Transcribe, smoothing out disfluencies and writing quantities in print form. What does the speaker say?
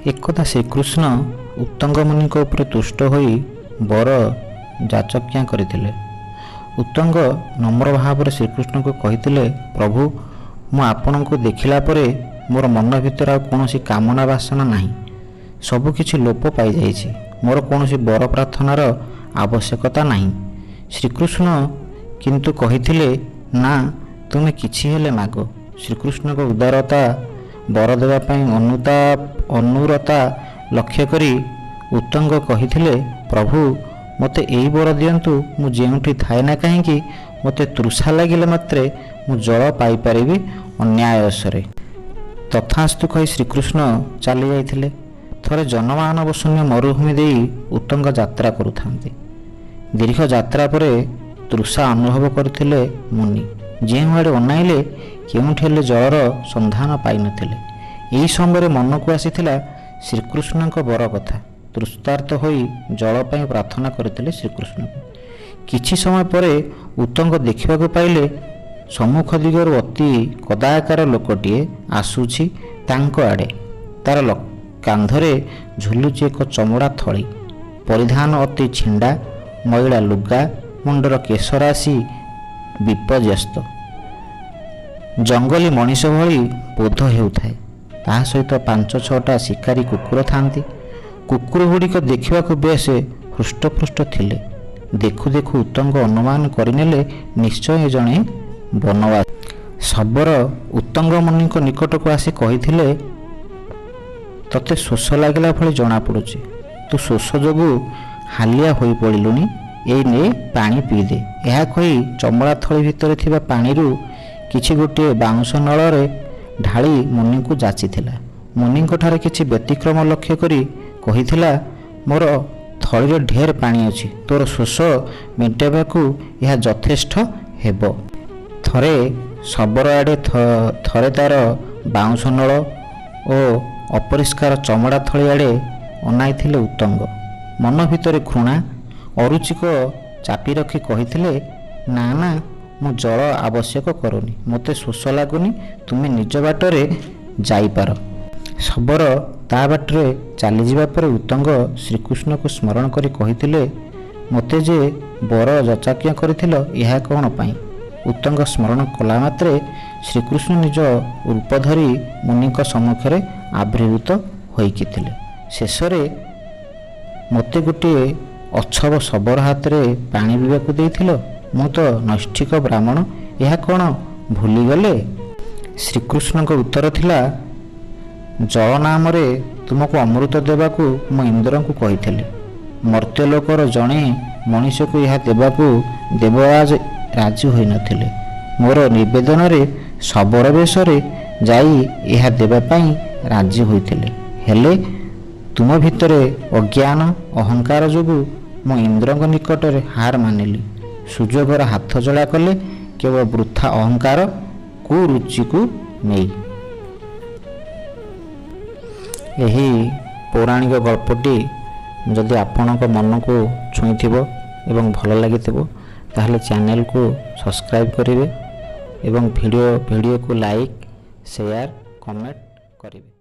एकदा श्रीकृष्ण उत्तंग मुनि उपर तुष्ट होई वर जाचक्या करथिले। उत्तंग नम्र भाव श्रीकृष्ण को कहिथिले, प्रभु मु आपण को देखिला परे मोर मन भितर आ कोनोसी कामना वासना नाही, सबकिछि लोप पाई जाइछि, मोर कोनोसी वर प्रार्थनार आवश्यकता नाही। श्रीकृष्ण किंतु कहिथिले, ना तुमे किछि हेले माग। श्रीकृष्ण को उदारता वर देवा पई अनुरता लक्ष्य करी उत्तंग कहिथिले, प्रभु मते एई वर दियंतु, मु जेउठी थाए ना काहेकि मते तृषा लागिले मात्रे मु जल पाई परिबि अन्यायसरे। तथास्तु कहि श्रीकृष्ण चली जाइथिले। थरे जनमानव शून्य मरुभूमि देई उत्तंग यात्रा करुथांती। दीर्घ यात्रा परे तृषा अनुभव करथिले मुनि। जेउआड़े अनाइले केउठी हेले जलर संधान पाई नथिले। एही समय मन को आसीथिला श्रीकृष्णଙ୍କ वर कथा। तृष्णार्त होई जल पाई प्रार्थना करथिले श्रीकृष्ण को। किछि समय परे उत्तंग देखिबा को पाइले सम्मुख दिगरु अति कदाकार लोकटिए आसुछि तांको आड़े। तार कांधरे झुलुछि एक चमड़ा थली, परिधान अति छिंडा मैला लुगा, मुंडर केशराशि विपर्यस्त, जंगली मनीष भली बोध हेउथाए। ता सहित 5-6टा शिकारी कुकुर थांती। कुकुर गुड़िक देखा बेस हृष्टपृष्ट थिले। देखु देखु उत्तंग अनुमान करनेले निश्चय जड़े बनवासी। शबर उत्तंग मुनि निकट को आसी कहिथिले, तते शोष लगिला भली जना पड़ुछि, तू शोष जोगु हालिया होई पड़िलुनी, एई ने पानी पीदे। यह कही चमड़ा थली भितर थिबा पानीरु किछि गोटे बाउंश नଳରେ ढाली मुनि को जाचिथिला। मुनि ठारे किछि व्यतिक्रम लक्ष्य करी कहिथिला, मोर थळीरे ढेर पानी अछि, तोर शोष मेटाइबाकू यह यथेष्ट हेब। थरे शबर आड़े थरे तार बाउंश नळ ओ अपरिष्कार चमड़ा थली आड़े अनाइथिले उत्तंग। मन भितर घृणा अरुचिक चापी रखी कहिथिले, ना ना मु जल आवश्यक करूनी, मते शोष लागुनी, तुमे निज बाटरे जाइपार। शबर ता बाटरे चली जिबा पर उत्तंग श्रीकृष्ण को स्मरण करी कहिथिले, मते जे बर जचाक्य करिथिल यह कौन पाई। उत्तंग स्मरण कला मात्रे श्रीकृष्ण निज रूप धरी मुनिक सम्मुखरे आविर्भूत होइकिथिले। शेषरे मते गोटे अछब शबर हाथ रे पानी पीवाकू देइथिल, मु तो नैष्ठिक ब्राह्मण, यह कौन भूलीगले। श्रीकृष्ण को उत्तर थिला, जल नाम रे तुमको अमृत देवाकू मु इंद्र को कहिथिली। मर्त्यलोकर जणे मनीष को यह देवाकू देवराज राजी होई नथिले। मोर निवेदन रे शबर बेशरे जाई यह देवा पई राजी होइथिले। हेले तुम भितरे अज्ञान अहंकार जोगु मु इंद्रଙ୍କ निकटरे हार मानिली। सुजोगर हाथ जड़ा कले केवल वृथा अहंकार कुरुचि को नहीं। यही पौराणिक गल्पटी जदि आपणक मन को छुईथिबो एवं भल लागिथिबो ताहले चैनल को सब्सक्राइब करिवे एवं वीडियो को लाइक शेयर कमेंट करिवे।